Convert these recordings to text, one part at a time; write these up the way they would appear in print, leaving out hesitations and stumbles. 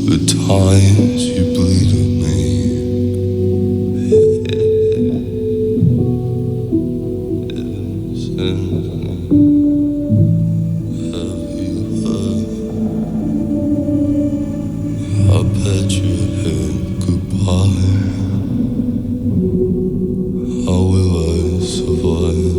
the times you bleeded me. Have you heard? I bet you had goodbye. How will I survive?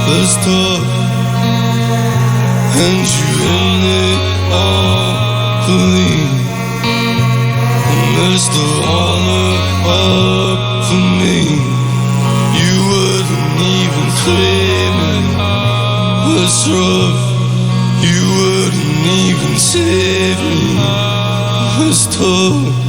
Let's talk, and you in it all. believe there's the honor up for me. You wouldn't even claim it was rough. You wouldn't even save me. It was tough.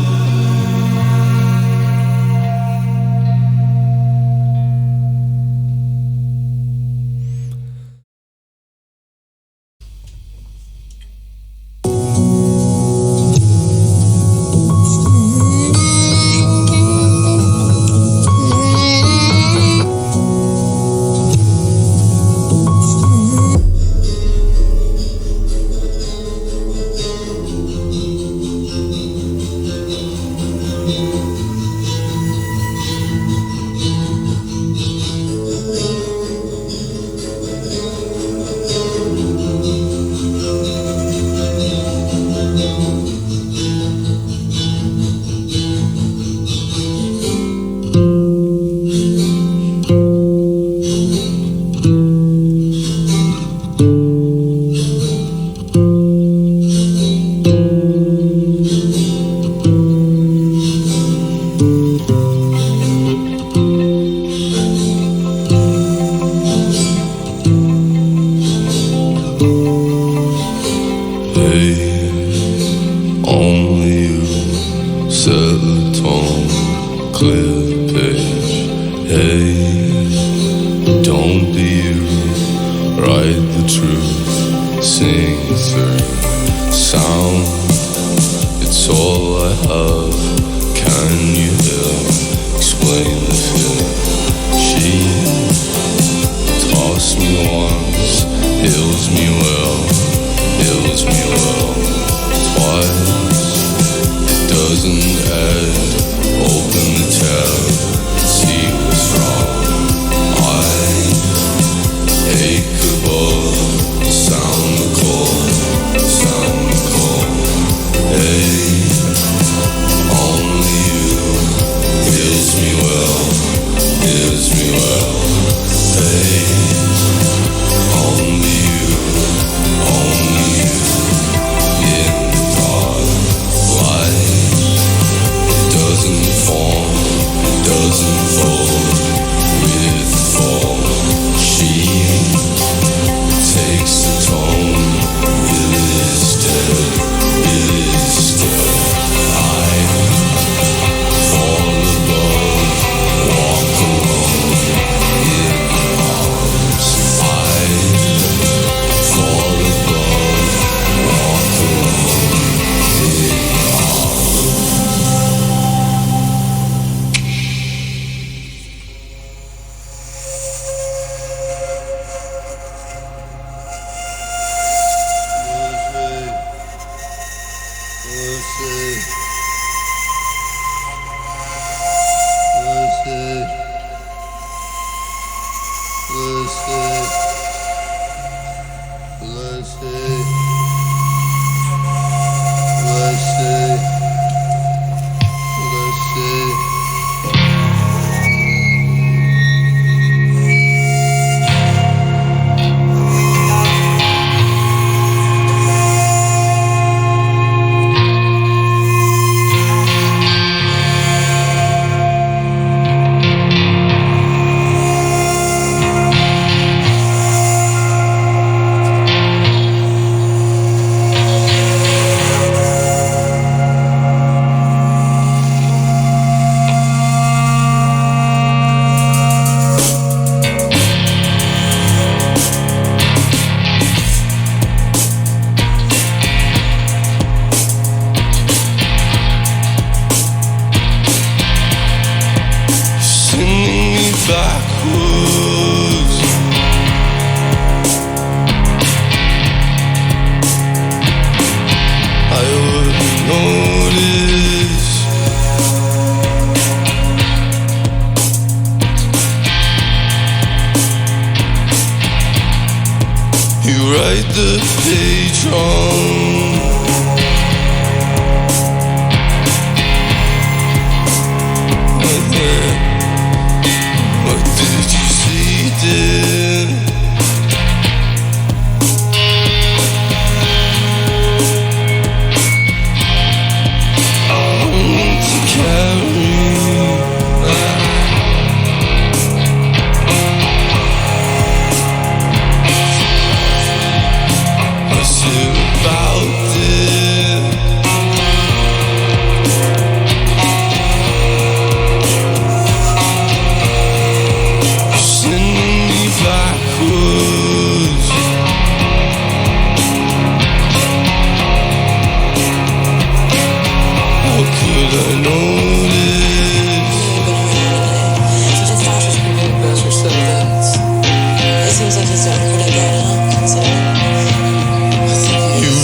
You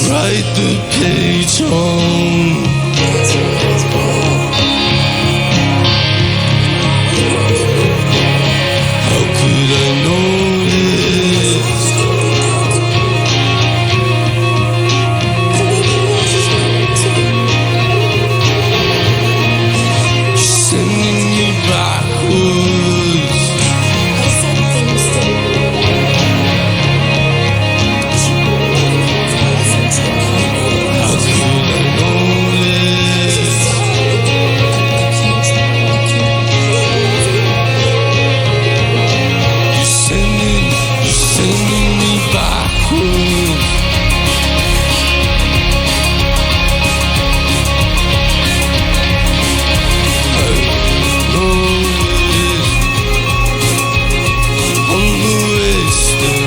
write the page on. How could I notice? You're sending me backwards. How could I notice? You're sending me backwards. I know it. On the way still,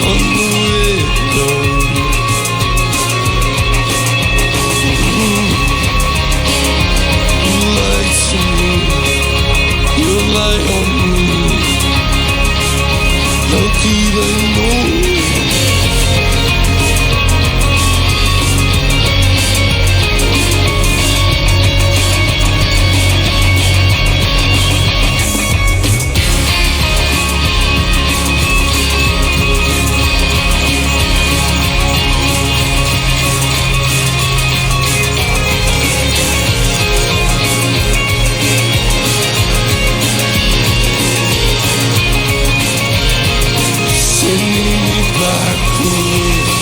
on the way down. You lied to me, you lie on me. How could I know? Sending me backwards.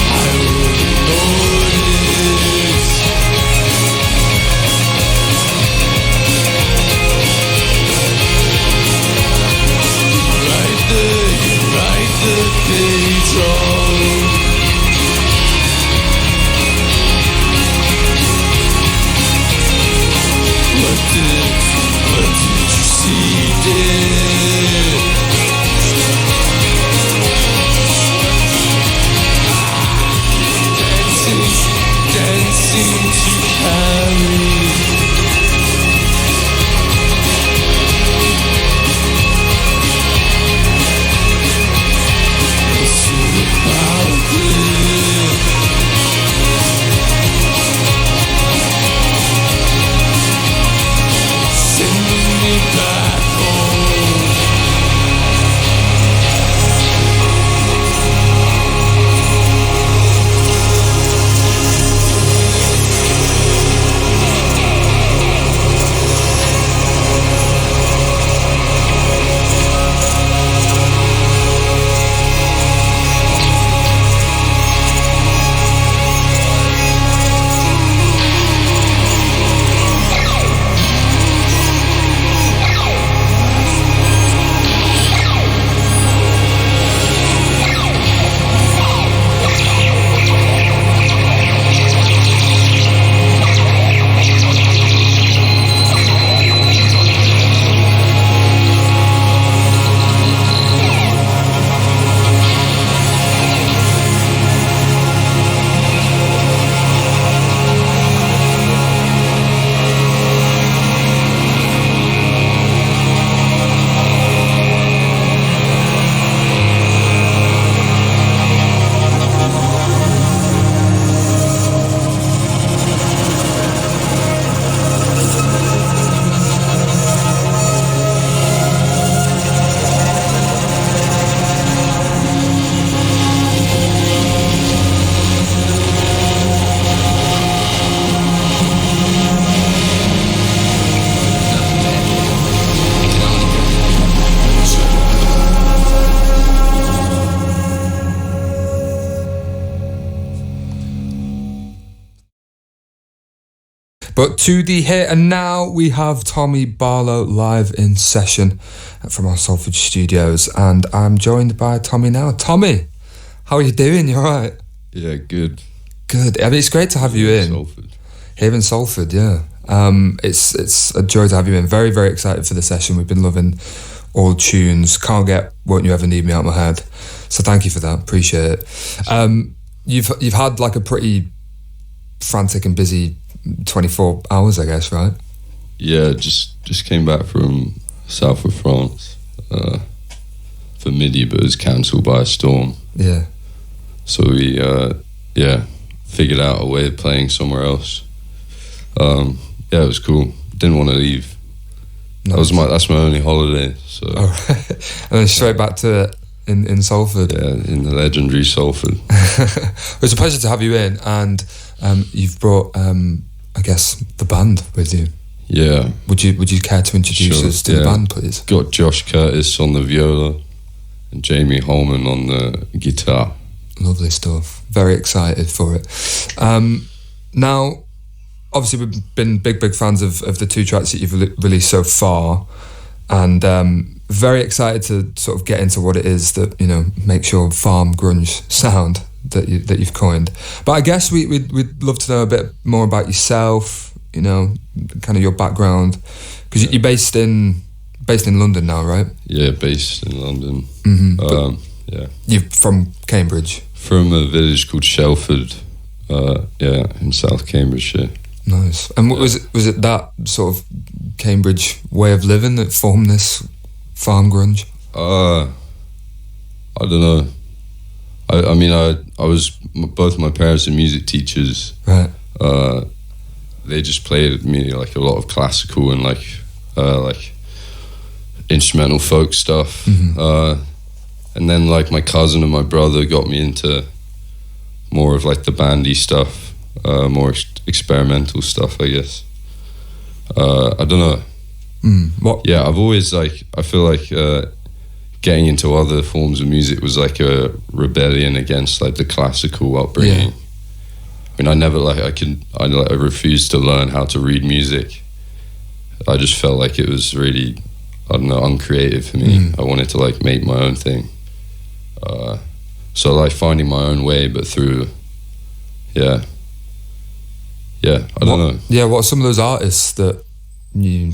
I wouldn't notice. You write the page on. What did you see there? Dancing to carry. What's it about it? Sending me back home. But to the here and now, we have Tommy Barlow live in session from our Salford studios, and I'm joined by Tommy now. Tommy, how are you doing? You all right? Yeah, good. Good. I mean, it's great to have you in. Salford. Here in Salford, yeah. It's a joy to have you in. Very, very excited for the session. We've been loving all tunes. Can't get Won't You Ever Need Me out of my head. So thank you for that. Appreciate it. You've had like a pretty frantic and busy 24 hours, I guess, right? Yeah, just came back from south of France for Midi, but it was cancelled by a storm. Yeah. So we, figured out a way of playing somewhere else. It was cool. Didn't want to leave. Nice. That's my only holiday. So. Oh, right. And then straight back to it in Salford. Yeah, in the legendary Salford. It's a pleasure to have you in, and you've brought, I guess, the band with you. Yeah. Would you care to introduce us to the band, please? Got Josh Curtis on the viola and Jamie Holman on the guitar. Lovely stuff. Very excited for it. Now, obviously, we've been big fans of the 2 tracks that you've released so far, and very excited to sort of get into what it is that, you know, makes your farm grunge sound that you've coined. But I guess we'd love to know a bit more about yourself, you know, kind of your background, because you're based in London now, right? Yeah, based in London. Mm-hmm. Yeah. You're from Cambridge? From a village called Shelford, in South Cambridgeshire. Nice. And was it that sort of Cambridge way of living that formed this farm grunge? I don't know. I mean, I was both my parents are music teachers. Right. They just played me like a lot of classical and like instrumental folk stuff. Mm-hmm. And then like my cousin and my brother got me into more of like the bandy stuff, more experimental stuff, I guess. I don't know. What? Yeah, I've always I feel like getting into other forms of music was like a rebellion against like the classical upbringing. Yeah. I mean, I never I refused to learn how to read music. I just felt like it was really, I don't know, uncreative for me. I wanted to like make my own thing. So like finding my own way, but through, I don't know. Yeah, what are some of those artists that you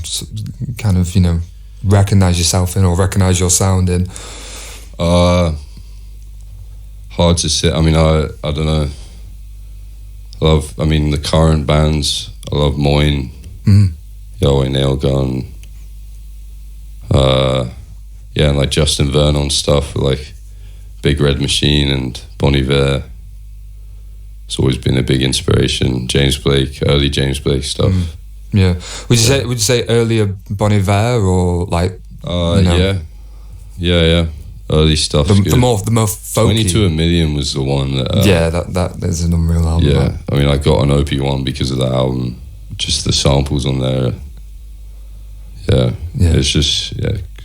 kind of, you know, recognize yourself in or recognize your sound in? Hard to say. I mean, I don't know. The current bands, I love Moyne, Yahweh Nailgun, and like Justin Vernon stuff, like Big Red Machine and Bon Iver. It's always been a big inspiration. James Blake, early James Blake stuff. Yeah. Would you say earlier Bon Iver or like? Yeah. Early stuff. The more folky. 22 a Million was the one that. That is an unreal album. Yeah, man. I mean, I got an OP1 because of that album. Just the samples on there. Yeah. It's just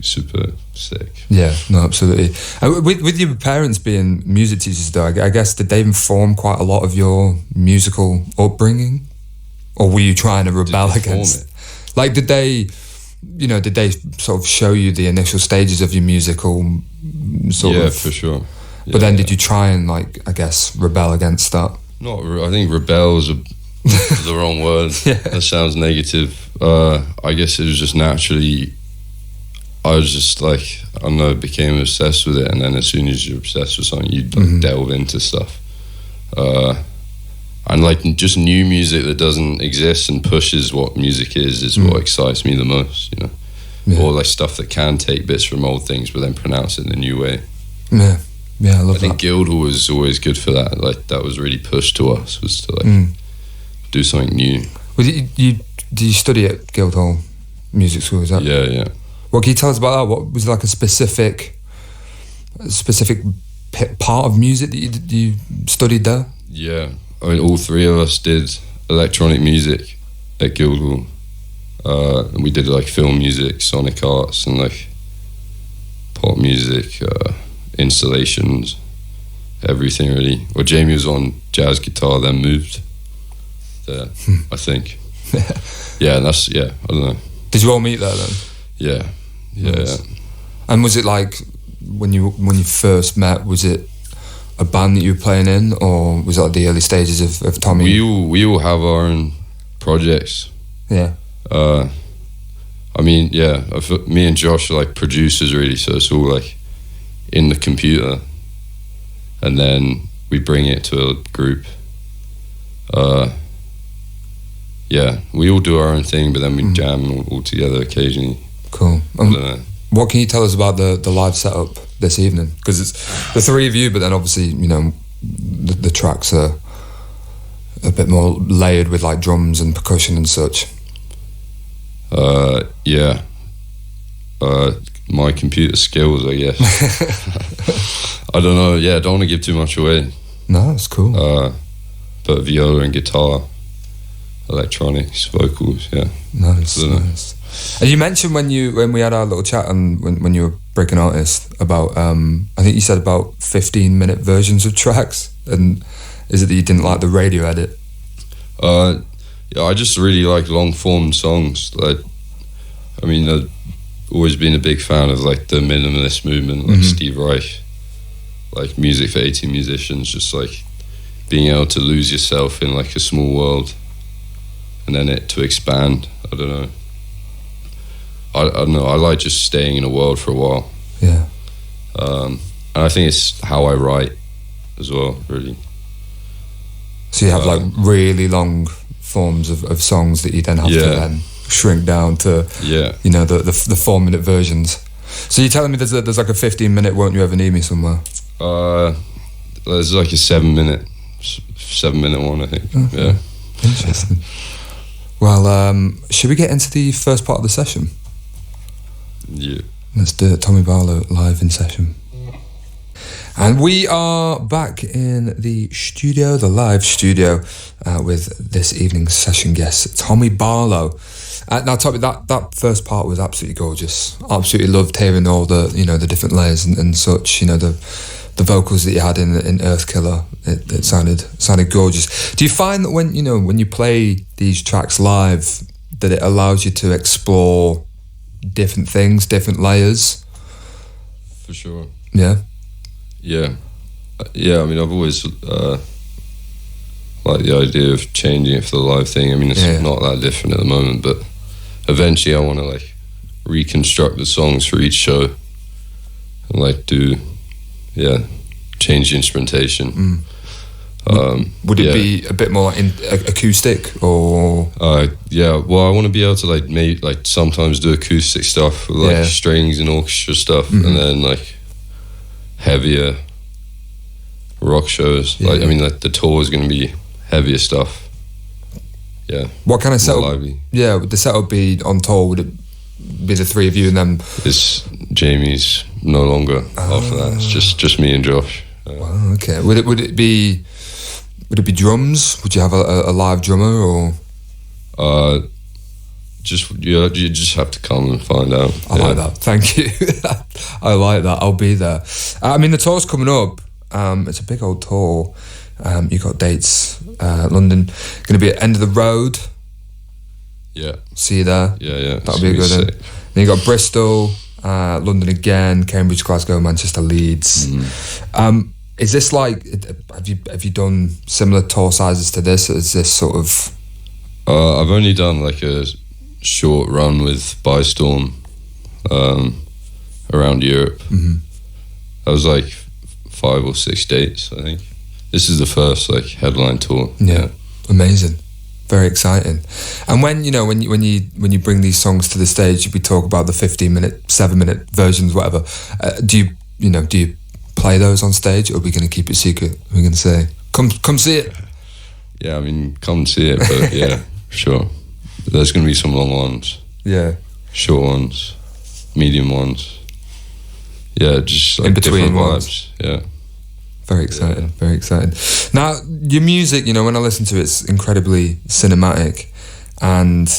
super sick. Yeah, no, absolutely. With your parents being music teachers, though, I guess did they inform quite a lot of your musical upbringing, or were you trying to rebel against it? Like, did they sort of show you the initial stages of your musical sort of? Yeah, for sure. But then did you try and, like, I guess, rebel against that? I think rebel is the wrong word. That sounds negative. I guess it was just naturally, I was just like, I don't know, became obsessed with it, and then as soon as you're obsessed with something, you like delve into stuff. And like just new music that doesn't exist and pushes what music is what excites me the most, you know. Yeah. Or like stuff that can take bits from old things but then pronounce it in a new way. Yeah, I love that. I think Guildhall was always good for that. Like that was really pushed to us, was to like do something new. Did you study at Guildhall Music School? Is that? Yeah. What can you tell us about that? What was like a specific part of music that you studied there? Yeah. I mean, all three of us did electronic music at Guildhall. And we did like film music, sonic arts, and like pop music, installations, everything really. Well, Jamie was on jazz guitar, then moved there, I think. And that's, I don't know. Did you all meet there then? Yeah. Nice. And was it like, when you first met, was it a band that you were playing in, or was it like the early stages of Tommy? We all have our own projects. Yeah. I mean, me and Josh are like producers really, so it's all like in the computer, and then we bring it to a group. yeah, we all do our own thing, but then we jam all together occasionally. Cool. I don't know. What can you tell us about the live setup this evening? Because it's the three of you, but then obviously, you know, the tracks are a bit more layered with like drums and percussion and such. Yeah. My computer skills, I guess. I don't know. Yeah, don't want to give too much away. No, that's cool. But viola and guitar, electronics, vocals. Yeah. Nice. And you mentioned when we had our little chat and when you were breaking artist about I think you said about 15-minute versions of tracks, and is it that you didn't like the radio edit? Yeah, I just really like long form songs. Like, I mean, I've always been a big fan of like the minimalist movement, like Steve Reich, like music for 18 musicians, just like being able to lose yourself in like a small world and then it to expand. I don't know. I don't know. I like just staying in a world for a while. Yeah. And I think it's how I write as well, really. So you have like really long forms of songs that you then have to then shrink down to, you know, the 4-minute versions. So you're telling me there's like a 15-minute "Won't You Ever Need Me" somewhere? There's like a 7-minute one, I think. Okay. Yeah. Interesting. Well, should we get into the first part of the session? Yeah. Let's do it. Tommy Barlow live in session. And we are back in the studio, the live studio, with this evening's session guest, Tommy Barlow. Now, Tommy, that first part was absolutely gorgeous. Absolutely loved hearing all the, you know, the different layers and such. You know, the vocals that you had in Earthkiller. It sounded gorgeous. Do you find that when you play these tracks live, that it allows you to explore different things, different layers? For sure. Yeah. Yeah. I mean, I've always liked the idea of changing it for the live thing. I mean, it's not that different at the moment, but eventually I want to like reconstruct the songs for each show and like change the instrumentation. Would it be a bit more like acoustic or? Well, I want to be able to like sometimes do acoustic stuff with like strings and orchestra stuff, and then like heavier rock shows. Like, I mean, like the tour is going to be heavier stuff. Yeah. What kind of setup? Lively. Yeah, would the setup be on tour? Would it be the three of you and then? Jamie's no longer after that. It's just me and Josh. Wow, okay. Would it be drums? Would you have a live drummer or? You just have to come and find out. I like that. Thank you. I like that. I'll be there. I mean, the tour's coming up. It's a big old tour. You got dates. London, going to be at End of the Road. Yeah. See you there. Yeah. That'll be a good one. Then you got Bristol, London again, Cambridge, Glasgow, Manchester, Leeds. Is this like? Have you done similar tour sizes to this? Is this sort of? I've only done like a short run with By Storm around Europe. That was like 5 or 6 dates, I think. This is the first like headline tour. Yeah. Amazing, very exciting. And when you bring these songs to the stage, we talk about the 15-minute, 7-minute versions, whatever. Do you play those on stage, or are we going to keep it secret? We're going to say, come see it. Yeah, I mean, come see it, but yeah, sure. There's going to be some long ones. Yeah. Short ones, medium ones. Yeah, just like in between different ones. vibes. Yeah. Very exciting, very exciting. Now, your music, when I listen to it, it's incredibly cinematic, and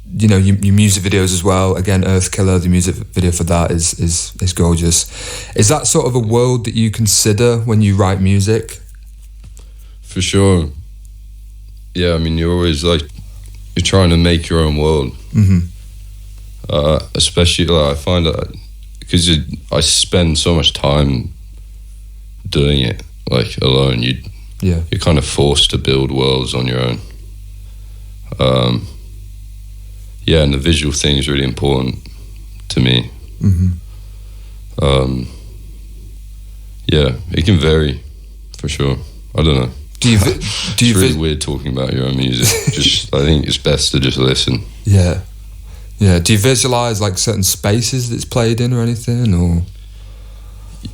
your music videos as well. Again, Earthkiller, the music video for that is gorgeous. Is that sort of a world that you consider when you write music? For sure. Yeah, I mean, you're always like, you're trying to make your own world. Especially, like, I find that because I spend so much time doing it, like, alone, you're kind of forced to build worlds on your own. And the visual thing is really important to me. It can vary, for sure. I don't know. Do you it's really weird talking about your own music. Just I think it's best to just listen. Yeah. Do you visualize like certain spaces that it's played in or anything, or?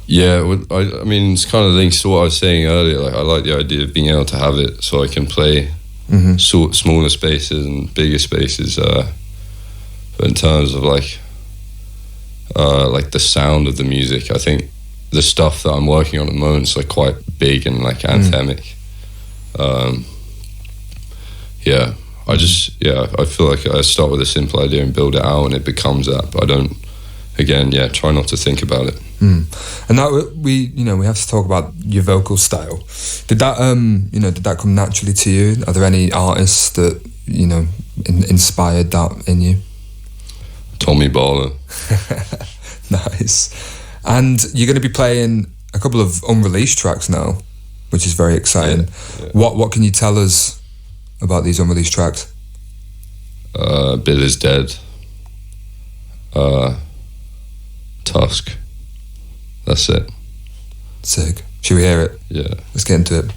Yeah, I mean, it's kind of links to what I was saying earlier. Like, I like the idea of being able to have it so I can play smaller spaces and bigger spaces. But in terms of like the sound of the music, I think the stuff that I'm working on at the moment is like quite big and like anthemic. I feel like I start with a simple idea and build it out, and it becomes that. But I don't. Again, try not to think about it. And now we have to talk about your vocal style. Did that come naturally to you? Are there any artists that inspired that in you? Tommy Barlow. Nice. And you're going to be playing a couple of unreleased tracks now, which is very exciting. Yeah. What can you tell us about these unreleased tracks? Bill is Dead. Tuske. That's it. Sick. Should we hear it? Yeah. Let's get into it.